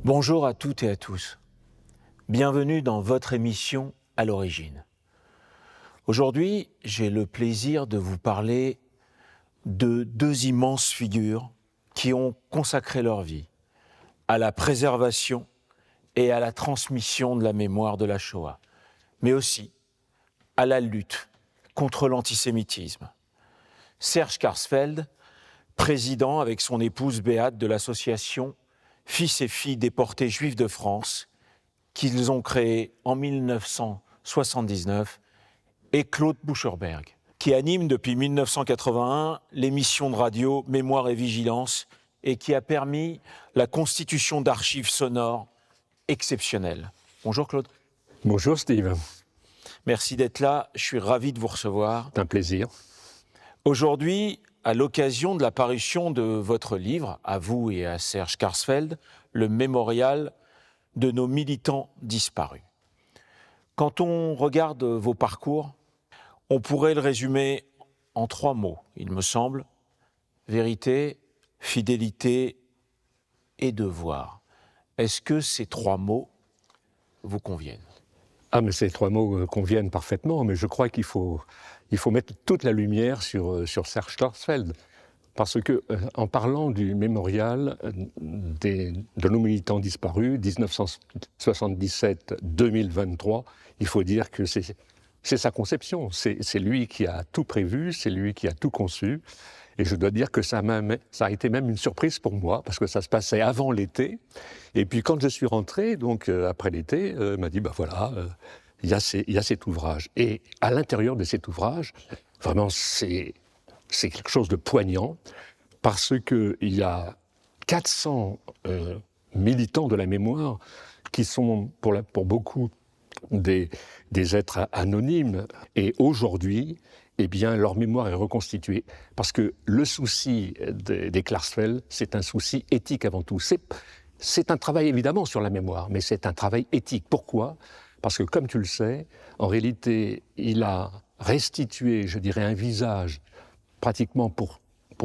Bonjour à toutes et à tous. Bienvenue dans votre émission À l'origine. Aujourd'hui, j'ai le plaisir de vous parler de deux immenses figures qui ont consacré leur vie à la préservation et à la transmission de la mémoire de la Shoah, mais aussi à la lutte contre l'antisémitisme. Serge Klarsfeld, président avec son épouse Béate de l'association Fils et filles déportés juifs de France, qu'ils ont créée en 1979, et Claude Bucherberg, qui anime depuis 1981 l'émission de radio Mémoire et Vigilance et qui a permis la constitution d'archives sonores exceptionnelles. Bonjour Claude. Bonjour Steve. Merci d'être là, je suis ravi de vous recevoir. C'est un plaisir. Aujourd'hui, à l'occasion de la parution de votre livre, à vous et à Serge Klarsfeld, le mémorial de nos militants disparus. Quand on regarde vos parcours, on pourrait le résumer en 3 mots, il me semble: vérité, fidélité et devoir. Est-ce que ces 3 mots vous conviennent ? Ah, mais ces 3 mots conviennent parfaitement, mais je crois qu'il faut mettre toute la lumière sur Serge Klarsfeld. Parce que, en parlant du mémorial de nos militants disparus, 1977-2023, il faut dire que c'est sa conception. C'est lui qui a tout prévu, c'est lui qui a tout conçu. Et je dois dire que ça a été même une surprise pour moi, parce que ça se passait avant l'été. Et puis quand je suis rentré, donc après l'été, il m'a dit, voilà, il y a cet ouvrage. Et à l'intérieur de cet ouvrage, vraiment, c'est quelque chose de poignant, parce qu'il y a 400 militants de la mémoire qui sont, pour beaucoup, des êtres anonymes. Et aujourd'hui, eh bien, leur mémoire est reconstituée. Parce que le souci des Klarsfeld, c'est un souci éthique avant tout. C'est un travail évidemment sur la mémoire, mais c'est un travail éthique. Pourquoi ? Parce que, comme tu le sais, en réalité, il a restitué, je dirais, un visage pratiquement pour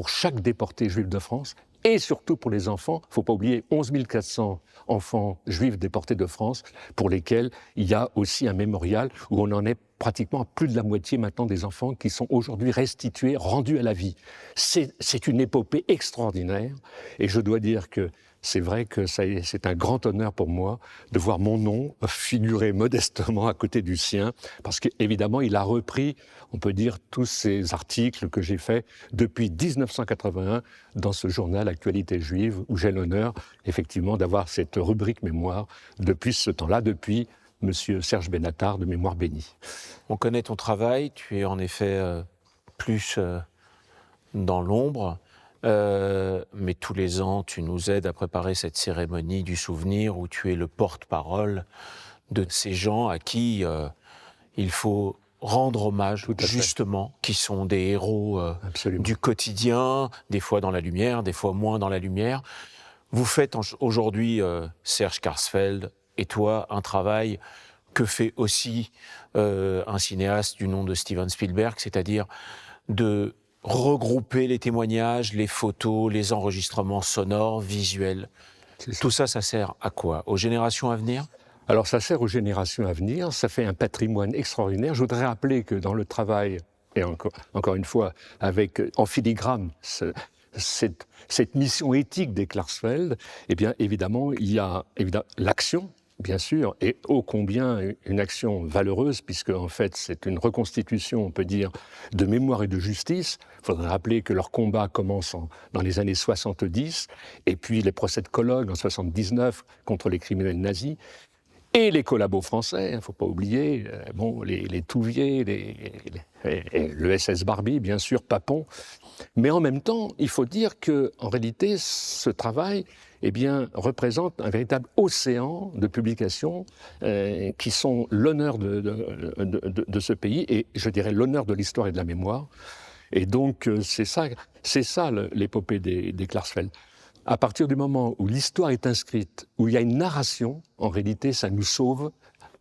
chaque déporté juif de France, et surtout pour les enfants. Il ne faut pas oublier 11 400 enfants juifs déportés de France, pour lesquels il y a aussi un mémorial où on en est pratiquement à plus de la moitié maintenant des enfants qui sont aujourd'hui restitués, rendus à la vie. C'est une épopée extraordinaire, et je dois dire que c'est vrai que c'est un grand honneur pour moi de voir mon nom figurer modestement à côté du sien, parce qu'évidemment, il a repris, on peut dire, tous ces articles que j'ai faits depuis 1981 dans ce journal Actualité juive, où j'ai l'honneur, effectivement, d'avoir cette rubrique mémoire depuis ce temps-là, depuis Monsieur Serge Benatar de Mémoire Bénie. On connaît ton travail, tu es en effet plus dans l'ombre. Mais tous les ans, tu nous aides à préparer cette cérémonie du souvenir où tu es le porte-parole de ces gens à qui il faut rendre hommage, justement, qui sont des héros du quotidien, des fois dans la lumière, des fois moins dans la lumière. Vous faites aujourd'hui, Serge Klarsfeld et toi, un travail que fait aussi un cinéaste du nom de Steven Spielberg, c'est-à-dire de regrouper les témoignages, les photos, les enregistrements sonores, visuels. Tout ça, ça sert à quoi ? Aux générations à venir ? Alors ça sert aux générations à venir, ça fait un patrimoine extraordinaire. Je voudrais rappeler que dans le travail, et encore une fois, avec en filigrane cette mission éthique des Klarsfeld, eh bien évidemment, il y a l'action, bien sûr, et ô combien une action valeureuse, puisque en fait c'est une reconstitution, on peut dire, de mémoire et de justice. Il faudrait rappeler que leur combat commence dans les années 70, et puis les procès de Cologne en 79 contre les criminels nazis, et les collabos français, il ne faut pas oublier, les Touviers, le SS Barbie, bien sûr, Papon. Mais en même temps, il faut dire qu'en réalité, ce travail représente un véritable océan de publications qui sont l'honneur de ce pays et, je dirais, l'honneur de l'histoire et de la mémoire. Et donc, c'est ça l'épopée des Klarsfeld. À partir du moment où l'histoire est inscrite, où il y a une narration, en réalité, ça nous sauve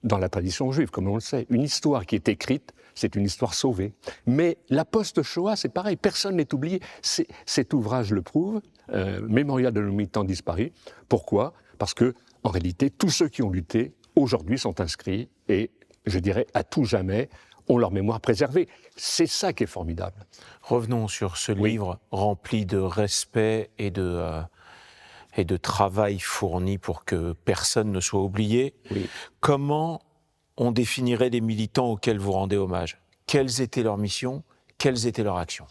dans la tradition juive, comme on le sait. Une histoire qui est écrite, c'est une histoire sauvée. Mais la post-Shoah, c'est pareil, personne n'est oublié. Cet ouvrage le prouve, Mémorial de nos militants disparus. Pourquoi ? Parce que, en réalité, tous ceux qui ont lutté, aujourd'hui, sont inscrits et, je dirais, à tout jamais, ont leur mémoire préservée. C'est ça qui est formidable. Revenons sur ce Oui. livre rempli de respect et de travail fourni pour que personne ne soit oublié. Oui. Comment on définirait les militants auxquels vous rendez hommage? Quelles étaient leurs missions? Quelles étaient leurs actions?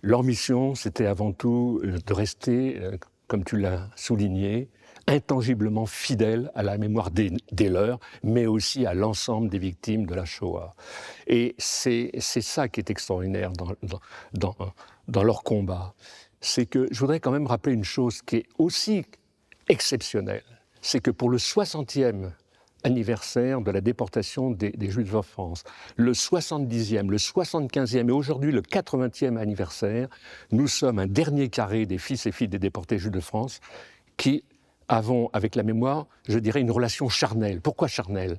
Leur mission, c'était avant tout de rester, comme tu l'as souligné, intangiblement fidèles à la mémoire des leurs, mais aussi à l'ensemble des victimes de la Shoah. Et c'est ça qui est extraordinaire dans leur combat. C'est que je voudrais quand même rappeler une chose qui est aussi exceptionnelle. C'est que pour le 60e anniversaire de la déportation des Juifs en France, le 70e, le 75e et aujourd'hui le 80e anniversaire, nous sommes un dernier carré des fils et filles des déportés Juifs de France qui avons, avec la mémoire, je dirais, une relation charnelle. Pourquoi charnelle ?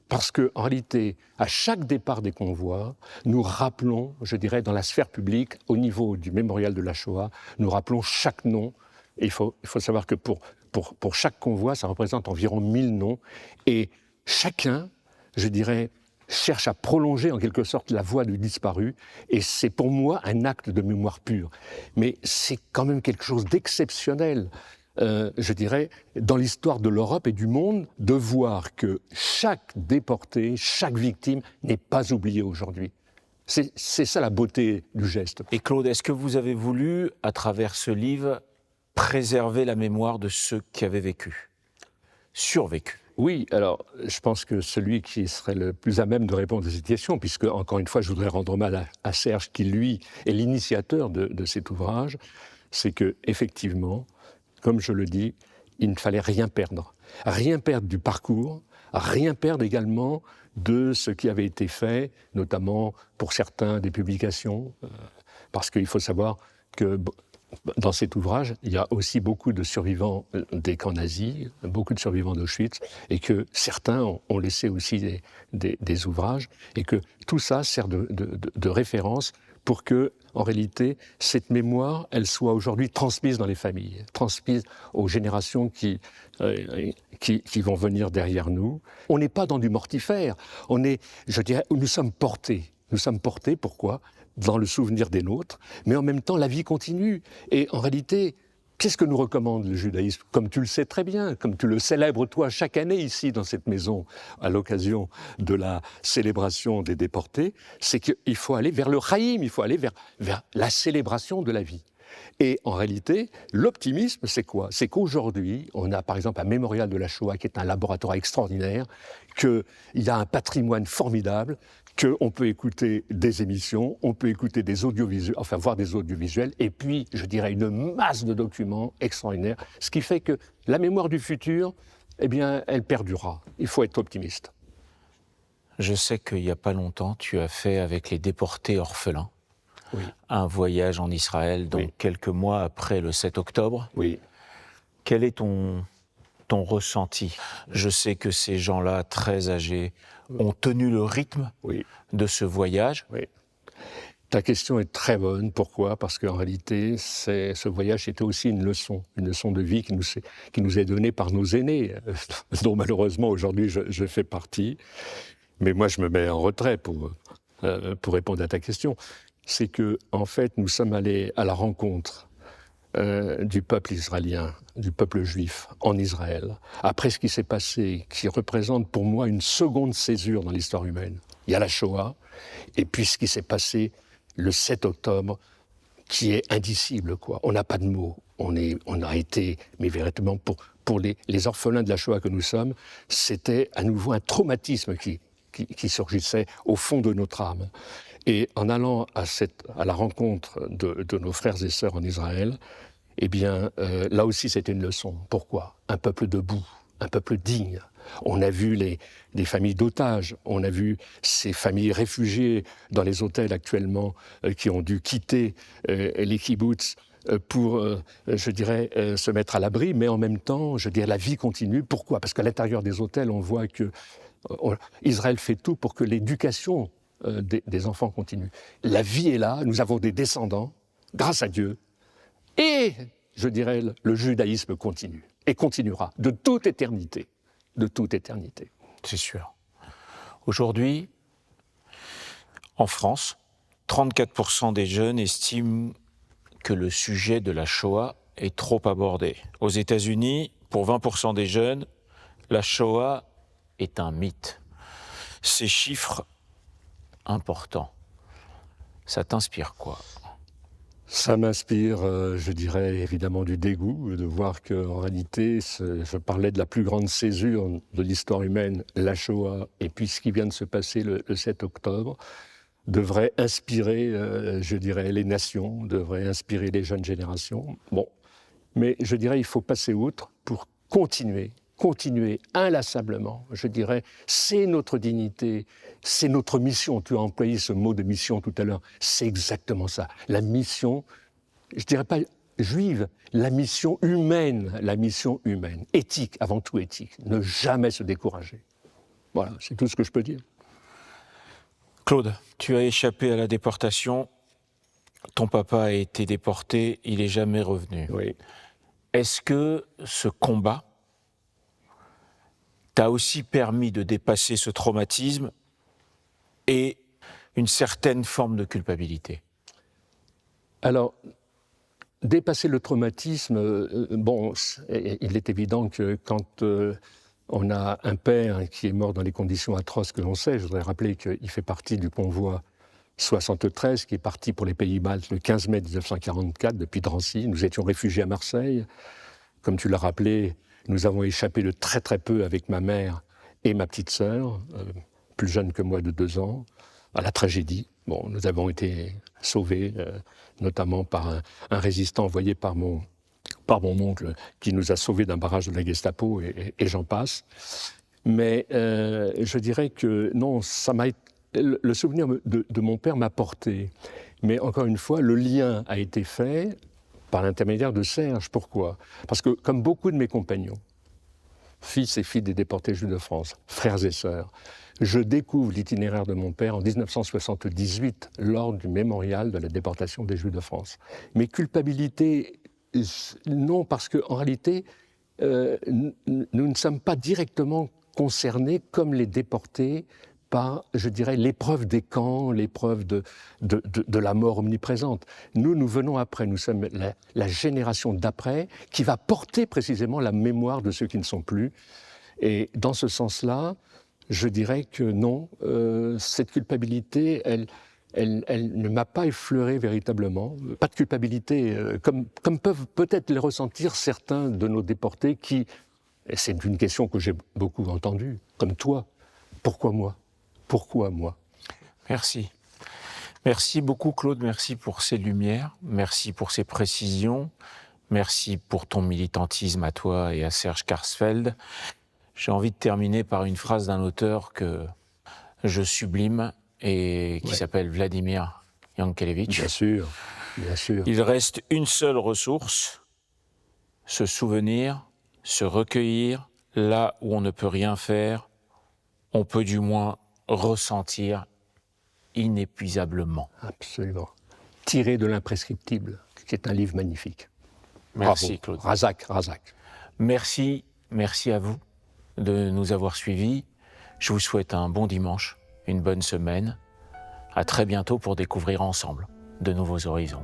Parce qu'en réalité, à chaque départ des convois, nous rappelons, je dirais, dans la sphère publique, au niveau du mémorial de la Shoah, nous rappelons chaque nom. Et il faut savoir que pour chaque convoi, ça représente environ 1000 noms. Et chacun, je dirais, cherche à prolonger en quelque sorte la voix du disparu. Et c'est pour moi un acte de mémoire pure. Mais c'est quand même quelque chose d'exceptionnel. Je dirais, dans l'histoire de l'Europe et du monde, de voir que chaque déporté, chaque victime n'est pas oubliée aujourd'hui. C'est ça la beauté du geste. Et Claude, est-ce que vous avez voulu, à travers ce livre, préserver la mémoire de ceux qui avaient vécu, survécu? Oui, alors je pense que celui qui serait le plus à même de répondre à cette question, puisque encore une fois je voudrais rendre hommage à Serge qui lui est l'initiateur de cet ouvrage, c'est que effectivement, comme je le dis, il ne fallait rien perdre. Rien perdre du parcours, rien perdre également de ce qui avait été fait, notamment pour certains des publications, parce qu'il faut savoir que dans cet ouvrage, il y a aussi beaucoup de survivants des camps nazis, beaucoup de survivants d'Auschwitz, et que certains ont laissé aussi des ouvrages, et que tout ça sert de référence pour que, en réalité, cette mémoire, elle soit aujourd'hui transmise dans les familles, transmise aux générations qui vont venir derrière nous. On n'est pas dans du mortifère, nous sommes portés. Nous sommes portés, pourquoi ? Dans le souvenir des nôtres, mais en même temps, la vie continue. Et en réalité, qu'est-ce que nous recommande le judaïsme ? Comme tu le sais très bien, comme tu le célèbres toi chaque année ici dans cette maison, à l'occasion de la célébration des déportés, c'est qu'il faut aller vers le Chaim, il faut aller vers la célébration de la vie. Et en réalité, l'optimisme, c'est quoi ? C'est qu'aujourd'hui, on a par exemple un mémorial de la Shoah qui est un laboratoire extraordinaire, qu'il y a un patrimoine formidable, qu'on peut écouter des émissions, on peut écouter des audiovisuels, enfin voir des audiovisuels, et puis, je dirais, une masse de documents extraordinaires, ce qui fait que la mémoire du futur, eh bien, elle perdurera. Il faut être optimiste. Je sais qu'il n'y a pas longtemps, tu as fait avec les déportés orphelins Oui. un voyage en Israël, donc Oui. quelques mois après le 7 octobre. Oui. Quel est ton ressenti ? Je sais que ces gens-là, très âgés, ont tenu le rythme Oui. de ce voyage. Oui. Ta question est très bonne. Pourquoi ? Parce qu'en réalité, ce voyage était aussi une leçon de vie qui nous est donnée par nos aînés, dont malheureusement aujourd'hui je fais partie. Mais moi, je me mets en retrait pour répondre à ta question. C'est que, en fait, nous sommes allés à la rencontre du peuple israélien, du peuple juif en Israël, après ce qui s'est passé, qui représente pour moi une seconde césure dans l'histoire humaine. Il y a la Shoah, et puis ce qui s'est passé le 7 octobre, qui est indicible, quoi. On n'a pas de mots. On a été, mais véritablement, pour les orphelins de la Shoah que nous sommes, c'était à nouveau un traumatisme qui surgissait au fond de notre âme. Et en allant à la rencontre de nos frères et sœurs en Israël, eh bien, là aussi, c'était une leçon. Pourquoi ? Un peuple debout, un peuple digne. On a vu les familles d'otages, on a vu ces familles réfugiées dans les hôtels actuellement qui ont dû quitter les kibboutz pour, je dirais, se mettre à l'abri, mais en même temps, je dirais, la vie continue. Pourquoi ? Parce qu'à l'intérieur des hôtels, on voit que Israël fait tout pour que l'éducation des enfants continue. La vie est là, nous avons des descendants, grâce à Dieu. Et je dirais, le judaïsme continue, et continuera, de toute éternité. De toute éternité. C'est sûr. Aujourd'hui, en France, 34% des jeunes estiment que le sujet de la Shoah est trop abordé. Aux États-Unis, pour 20% des jeunes, la Shoah est un mythe. Ces chiffres importants, ça t'inspire quoi ? Ça m'inspire, je dirais, évidemment du dégoût de voir qu'en réalité, je parlais de la plus grande césure de l'histoire humaine, la Shoah, et puis ce qui vient de se passer le 7 octobre, devrait inspirer, je dirais, les nations, devrait inspirer les jeunes générations. Bon, mais je dirais, il faut passer outre pour continuer inlassablement. Je dirais, c'est notre dignité, c'est notre mission. Tu as employé ce mot de mission tout à l'heure. C'est exactement ça. La mission, je dirais pas juive, la mission humaine, éthique, avant tout éthique. Ne jamais se décourager. Voilà, c'est tout ce que je peux dire. Claude, tu as échappé à la déportation. Ton papa a été déporté, il n'est jamais revenu. Oui. Est-ce que ce combat t'a aussi permis de dépasser ce traumatisme et une certaine forme de culpabilité ? Alors, dépasser le traumatisme, il est évident que quand on a un père qui est mort dans les conditions atroces que l'on sait, je voudrais rappeler qu'il fait partie du convoi 73, qui est parti pour les Pays-Baltes le 15 mai 1944, depuis Drancy. Nous étions réfugiés à Marseille. Comme tu l'as rappelé, nous avons échappé de très très peu avec ma mère et ma petite sœur, plus jeune que moi de 2 ans, à la tragédie. Bon, nous avons été sauvés, notamment par un résistant envoyé par mon oncle, qui nous a sauvés d'un barrage de la Gestapo, et j'en passe. Mais je dirais que non, le souvenir de mon père m'a porté. Mais encore une fois, le lien a été fait par l'intermédiaire de Serge. Pourquoi ? Parce que, comme beaucoup de mes compagnons, fils et filles des déportés juifs de France, frères et sœurs, je découvre l'itinéraire de mon père en 1978, lors du mémorial de la déportation des Juifs de France. Mais culpabilité, non, parce qu'en réalité, nous ne sommes pas directement concernés, comme les déportés, par, je dirais, l'épreuve des camps, l'épreuve de la mort omniprésente. Nous venons après, nous sommes la génération d'après qui va porter précisément la mémoire de ceux qui ne sont plus. Et dans ce sens-là, je dirais que non, cette culpabilité, elle ne m'a pas effleuré véritablement. Pas de culpabilité, comme peuvent peut-être les ressentir certains de nos déportés qui, et c'est une question que j'ai beaucoup entendue, comme toi, pourquoi moi ? Pourquoi moi ? Merci. Merci beaucoup Claude, merci pour ces lumières, merci pour ces précisions, merci pour ton militantisme à toi et à Serge Karsfeld. J'ai envie de terminer par une phrase d'un auteur que je sublime et qui s'appelle Vladimir Yankelevitch. Bien sûr, bien sûr. Il reste une seule ressource, se souvenir, se recueillir, là où on ne peut rien faire, on peut du moins ressentir inépuisablement. Absolument. Tirer de l'imprescriptible, qui est un livre magnifique. Merci Bravo. Claude. Razak. Merci à vous de nous avoir suivis. Je vous souhaite un bon dimanche, une bonne semaine. À très bientôt pour découvrir ensemble de nouveaux horizons.